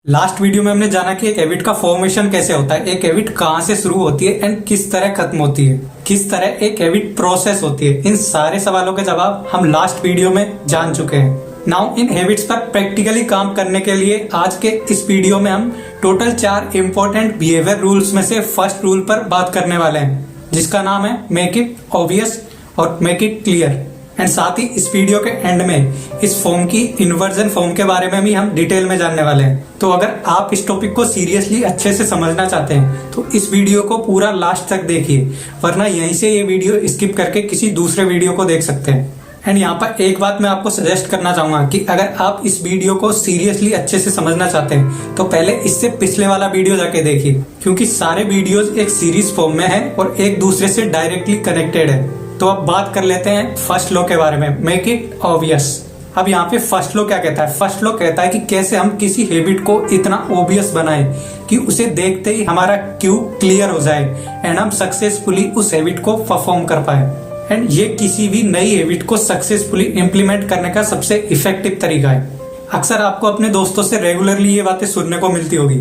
Last video में हमने जाना कि एक हैबिट का फॉर्मेशन कैसे होता है, एक हैबिट कहाँ से शुरू होती है एंड किस तरह खत्म होती है, किस तरह एक हैबिट प्रोसेस होती है। इन सारे सवालों के जवाब हम लास्ट वीडियो में जान चुके हैं। नाउ इन हैबिट्स पर प्रैक्टिकली काम करने के लिए आज के इस वीडियो में हम टोटल 4 इंपॉर्टेंट बिहेवियर रूल्स में से फर्स्ट रूल पर बात करने वाले हैं, जिसका नाम है मेक इट ऑब्वियस और मेक इट क्लियर। एंड साथ ही इस वीडियो के एंड में इस फॉर्म की इन्वर्जन फॉर्म के बारे में भी हम डिटेल में जानने वाले हैं। तो अगर आप इस टॉपिक को सीरियसली अच्छे से समझना चाहते हैं तो इस वीडियो को पूरा लास्ट तक देखिए, वरना यहीं से ये वीडियो स्किप करके किसी दूसरे वीडियो को देख सकते हैं। एंड यहाँ पर एक बात मैं आपको सजेस्ट करना चाहूंगा कि अगर आप इस वीडियो को सीरियसली अच्छे से समझना चाहते हैं तो पहले इससे पिछले वाला वीडियो जाके देखिए, क्योंकि सारे वीडियोस एक सीरीज फॉर्म में है और एक दूसरे से डायरेक्टली कनेक्टेड है। तो अब बात कर लेते हैं फर्स्ट लॉ के बारे में, मेक इट ऑब्वियस। अब यहाँ पे फर्स्ट लॉ क्या कहता है? फर्स्ट लॉ कहता है कि कैसे हम किसी हैबिट को इतना ऑब्वियस बनाएं कि उसे देखते ही हमारा क्यू क्लियर हो जाए एंड हम सक्सेसफुली उस हैबिट को परफॉर्म कर पाए। एंड ये किसी भी नई हैबिट को सक्सेसफुली इम्प्लीमेंट करने का सबसे इफेक्टिव तरीका है। अक्सर आपको अपने दोस्तों से रेगुलरली ये बातें सुनने को मिलती होगी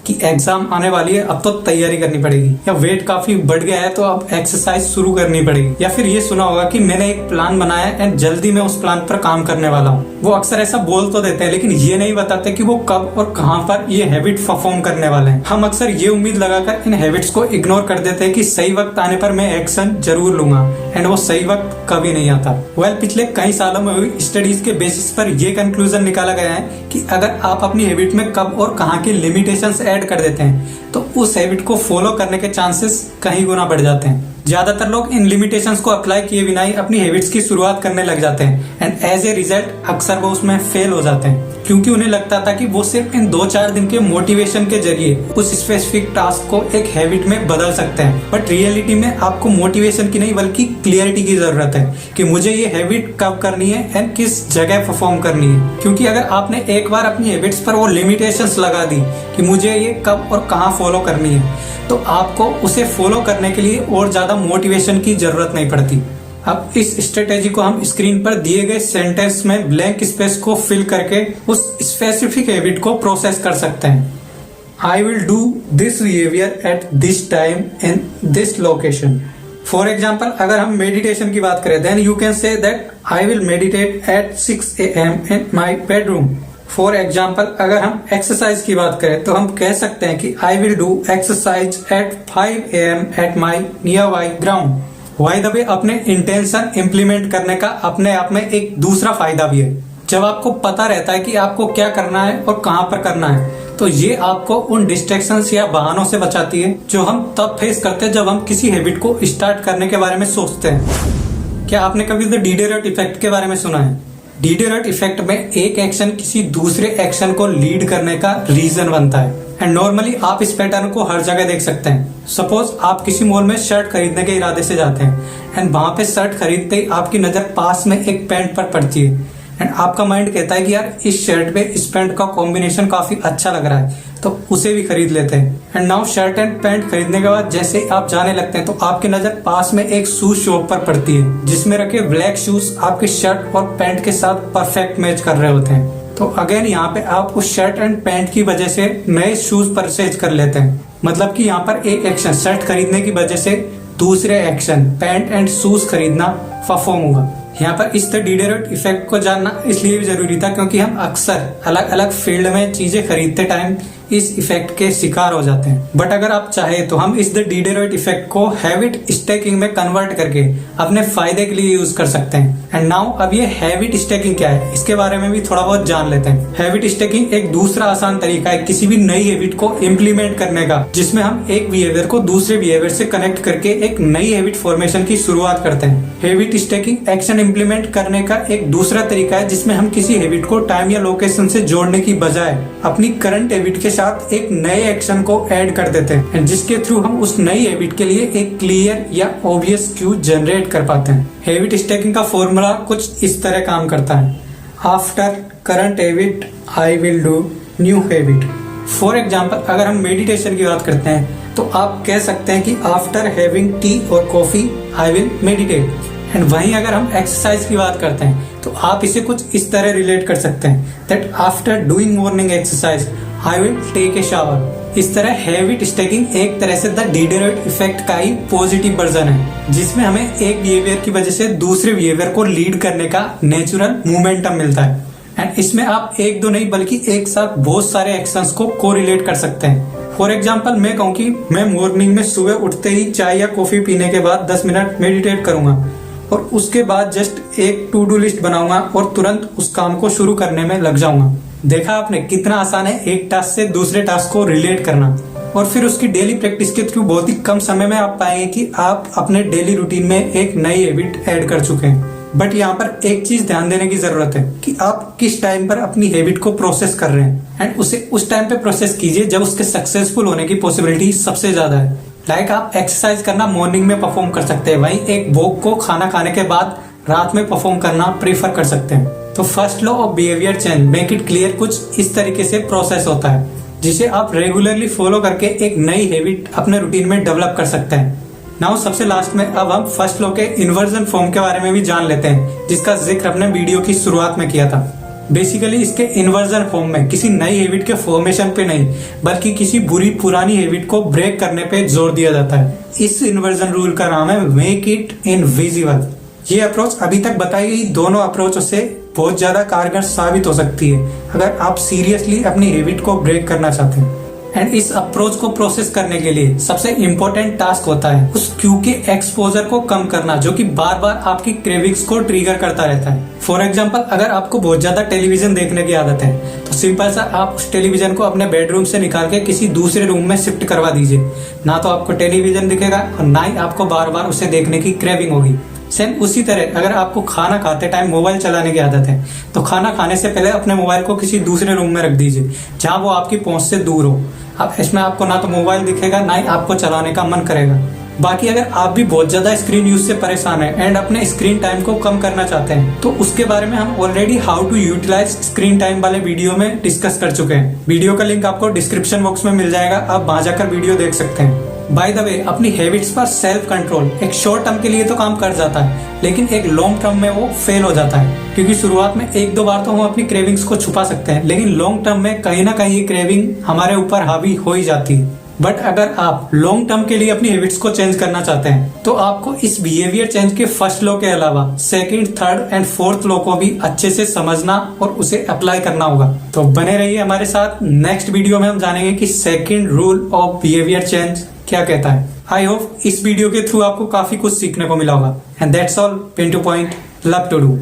कि एग्जाम आने वाली है, अब तो तैयारी करनी पड़ेगी, या वेट काफी बढ़ गया है तो अब एक्सरसाइज शुरू करनी पड़ेगी, या फिर ये सुना होगा कि मैंने एक प्लान बनाया है एंड जल्दी मैं उस प्लान पर काम करने वाला हूँ। वो अक्सर ऐसा बोल तो देते हैं लेकिन ये नहीं बताते कि वो कब और कहाँ पर ये हैबिट परफॉर्म करने वाले हैं। हम अक्सर ये उम्मीद लगाकर इन हैबिट्स को इग्नोर कर देते हैं कि सही वक्त आने पर मैं एक्शन जरूर लूंगा, एंड वो सही वक्त कभी नहीं आता। पिछले कई सालों में हुई स्टडीज के बेसिस पर यह कंक्लूजन निकाला गया है कि अगर आप अपनी हैबिट में कब और कहाँ की लिमिटेशंस ऐड कर देते हैं तो उस हैबिट को फॉलो करने के चांसेस कहीं गुना बढ़ जाते हैं। ज्यादातर लोग इन लिमिटेशंस को अप्लाई किए बिना ही अपनी हैबिट्स की शुरुआत करने लग जाते हैं एंड एज ए रिजल्ट अक्सर वो उसमें फेल हो जाते हैं, क्योंकि उन्हें लगता था कि वो सिर्फ इन 2-4 दिन के मोटिवेशन के जरिए उस स्पेसिफिक टास्क को एक हैबिट में बदल सकते हैं। बट रियलिटी में आपको मोटिवेशन की नहीं बल्कि क्लियरिटी की जरूरत है कि मुझे ये हैबिट कब करनी है एंड किस जगह परफॉर्म करनी है। क्योंकि अगर आपने एक बार अपनी हैबिट्स पर वो लिमिटेशंस लगा दी कि मुझे ये कब और कहाँ फॉलो करनी है, तो आपको उसे फॉलो करने के लिए और ज्यादा मोटिवेशन की जरूरत नहीं पड़ती। अब इस स्ट्रेटेजी को हम स्क्रीन पर दिए गए सेंटेंस में ब्लैंक स्पेस को फिल करके उस स्पेसिफिक हैबिट को प्रोसेस कर सकते हैं। I will do this behaviour at this time in this location. For example, अगर हम मेडिटेशन की बात करें then you can say that I will meditate at 6 AM in my bedroom. For example, अगर हम एक्सरसाइज की बात करें तो हम कह सकते हैं कि I will do exercise at 5 AM at my nearby ground. By the way, अपने इंटेंशन इम्प्लीमेंट करने का अपने आप में एक दूसरा फायदा भी है। जब आपको पता रहता है कि आपको क्या करना है और कहां पर करना है, तो ये आपको उन डिस्ट्रैक्शंस या बहानों से बचाती है जो हम तब फेस करते हैं जब हम किसी हैबिट को स्टार्ट करने के बारे में सोचते हैं। क्या आपने कभी द डिडरट इफेक्ट के बारे में सुना है? डिडरट इफेक्ट में एक एक्शन किसी दूसरे एक्शन को लीड करने का रीजन बनता है एंड नॉर्मली आप इस पैटर्न को हर जगह देख सकते हैं। सपोज आप किसी मॉल में शर्ट खरीदने के इरादे से जाते हैं एंड वहां पे शर्ट खरीदते ही आपकी नजर पास में एक पैंट पर पड़ती है एंड आपका माइंड कहता है कि यार इस शर्ट पे इस पैंट का कॉम्बिनेशन काफी अच्छा लग रहा है, तो उसे भी खरीद लेते हैं। And now shirt and pant खरीदने के बाद जैसे आप जाने लगते हैं तो आपकी नजर पास में एक शूज शॉप पर पड़ती है जिसमें रखे ब्लैक शूज आपके शर्ट और पैंट के साथ परफेक्ट मैच कर रहे होते हैं। तो अगेन यहाँ पे आप उस शर्ट एंड पैंट की वजह से नए शूज परचेज कर लेते हैं। मतलब कि यहाँ पर एक एक्शन शर्ट खरीदने की वजह से दूसरे एक्शन पैंट एंड शूज खरीदना परफॉर्म होगा। यहाँ पर इस डिडरट इफेक्ट को जानना इसलिए भी जरूरी था क्योंकि हम अक्सर अलग अलग फील्ड में चीजें खरीदते टाइम इस इफेक्ट के शिकार हो जाते हैं। बट अगर आप चाहे तो हम इस डिडरट इफेक्ट को हैबिट स्टैकिंग में कन्वर्ट करके अपने फायदे के लिए यूज कर सकते हैं। एंड नाउ अब ये हैबिट स्टैकिंग क्या है इसके बारे में भी थोड़ा बहुत जान लेते हैं। हैबिट स्टैकिंग एक दूसरा आसान तरीका है किसी भी नई हैबिट को इम्प्लीमेंट करने का, जिसमें हम एक बिहेवियर को दूसरे बिहेवियर से कनेक्ट करके एक नई हैबिट फॉर्मेशन की शुरुआत करते हैं। हैबिट स्टैकिंग एक्शन इम्प्लीमेंट करने का एक दूसरा तरीका है जिसमें हम किसी हैबिट को टाइम या लोकेशन से जोड़ने की बजाय अपनी करंट हैबिट के साथ एक नए एक्शन को ऐड कर देते हैं, जिसके थ्रू हम उस नई हैबिट के लिए एक क्लियर या ऑब्वियस क्यू जनरेट कर पाते हैं। हैबिट स्टैकिंग का फॉर्मूला कुछ इस तरह काम करता है। After current habit I will do new habit. For example, अगर हम मेडिटेशन की बात करते हैं तो आप कह सकते हैं कि आफ्टर हैविंग टी और coffee I will meditate. And वहीं अगर हम एक्सरसाइज की बात करते हैं तो आप इसे कुछ इस तरह रिलेट कर सकते हैं that after doing morning exercise I will take a shower. इस तरह हैबिट स्टैकिंग एक तरह से द डिडरट इफेक्ट का ही पॉजिटिव वर्जन है, जिसमें हमें एक बिहेवियर की वजह से दूसरे बिहेवियर को लीड करने का नेचुरल मोमेंटम मिलता है। एंड इसमें आप एक दो नहीं बल्कि एक साथ बहुत सारे एक्शंस को कोरिलेट कर सकते हैं। फॉर एग्जाम्पल मैं कहूँ कि मैं मॉर्निंग में सुबह उठते ही चाय या कॉफी पीने के बाद 10 मिनट मेडिटेट करूंगा और उसके बाद जस्ट एक टू डू लिस्ट बनाऊंगा और तुरंत उस काम को शुरू करने में लग जाऊंगा। देखा आपने कितना आसान है एक टास्क से दूसरे टास्क को रिलेट करना। और फिर उसकी डेली प्रैक्टिस के थ्रू बहुत ही कम समय में आप पाएंगे कि आप अपने डेली रूटीन में एक नई हैबिट ऐड कर चुके हैं। बट यहाँ पर एक चीज ध्यान देने की जरूरत है कि आप किस टाइम पर अपनी हैबिट को प्रोसेस कर रहे हैं एंड उसे उस टाइम पे प्रोसेस कीजिए जब उसके सक्सेसफुल होने की पॉसिबिलिटी सबसे ज्यादा है। लाइक आप एक्सरसाइज करना मॉर्निंग में परफॉर्म कर सकते हैं, वहीं एक वॉक को खाना खाने के बाद रात में परफॉर्म करना प्रीफर कर सकते हैं। तो first law of behaviour change make it clear कुछ इस तरीके से प्रोसेस होता है, जिसे आप रेगुलरली फॉलो करके एक नई हैबिट अपने रूटीन में डेवलप कर सकते हैं। नाउ सबसे लास्ट में अब हम फर्स्ट लॉ के इन्वर्जन फॉर्म के बारे में भी जान लेते हैं, जिसका जिक्र अपने वीडियो की शुरुआत में किया था। बेसिकली इसके इन्वर्जन फॉर्म में किसी नई हैबिट के फॉर्मेशन पे नहीं बल्कि किसी बुरी पुरानी हैबिट को ब्रेक करने पे जोर दिया जाता है। इस इन्वर्जन रूल का नाम है मेक इट इनविजिबल। ये अप्रोच अभी तक बताई गई दोनों अप्रोचों से बहुत ज्यादा कारगर साबित हो सकती है अगर आप सीरियसली अपनी हैबिट को ब्रेक करना चाहते हैं। एंड इस अप्रोच को प्रोसेस करने के लिए सबसे इम्पोर्टेंट टास्क होता है उस क्यू के एक्सपोजर को कम करना, जो कि बार बार आपकी क्रेविंग्स को ट्रिगर करता रहता है। फॉर एग्जाम्पल अगर आपको बहुत ज्यादा टेलीविजन देखने की आदत है तो सिंपल सा आप उस टेलीविजन को अपने बेडरूम से निकाल के किसी दूसरे रूम में शिफ्ट करवा दीजिए। ना तो आपको टेलीविजन दिखेगा और ना ही आपको बार बार उसे देखने की क्रेविंग होगी। सेम उसी तरह अगर आपको खाना खाते टाइम मोबाइल चलाने की आदत है तो खाना खाने से पहले अपने मोबाइल को किसी दूसरे रूम में रख दीजिए जहां वो आपकी पहुंच से दूर हो। अब इसमें आपको ना तो मोबाइल दिखेगा ना ही आपको चलाने का मन करेगा। बाकी अगर आप भी बहुत ज्यादा स्क्रीन यूज से परेशान है एंड अपने स्क्रीन टाइम को कम करना चाहते हैं तो उसके बारे में हम already how to utilize screen time वाले वीडियो में डिस्कस कर चुके हैं। वीडियो का लिंक आपको डिस्क्रिप्शन बॉक्स में मिल जाएगा, आप वहां जाकर वीडियो देख सकते हैं। बाय द वे अपनी हैबिट्स पर सेल्फ कंट्रोल एक शॉर्ट टर्म के लिए तो काम कर जाता है लेकिन एक लॉन्ग टर्म में वो फेल हो जाता है, क्योंकि शुरुआत में एक दो बार तो हम अपनी क्रेविंग्स को छुपा सकते हैं लेकिन लॉन्ग टर्म में कहीं ना कहीं ये क्रेविंग हमारे ऊपर हावी हो ही जाती है। बट अगर आप लॉन्ग टर्म के लिए अपनी हैबिट्स को चेंज करना चाहते हैं तो आपको इस बिहेवियर चेंज के फर्स्ट लॉ के अलावा second, third and fourth law को भी अच्छे से समझना और उसे अप्लाई करना होगा। तो बने रहिए हमारे साथ। नेक्स्ट वीडियो में हम जानेंगे कि second rule of behaviour change क्या कहता है। आई होप इस वीडियो के थ्रू आपको काफी कुछ सीखने को मिला होगा। And that's all, pin to point, love to do.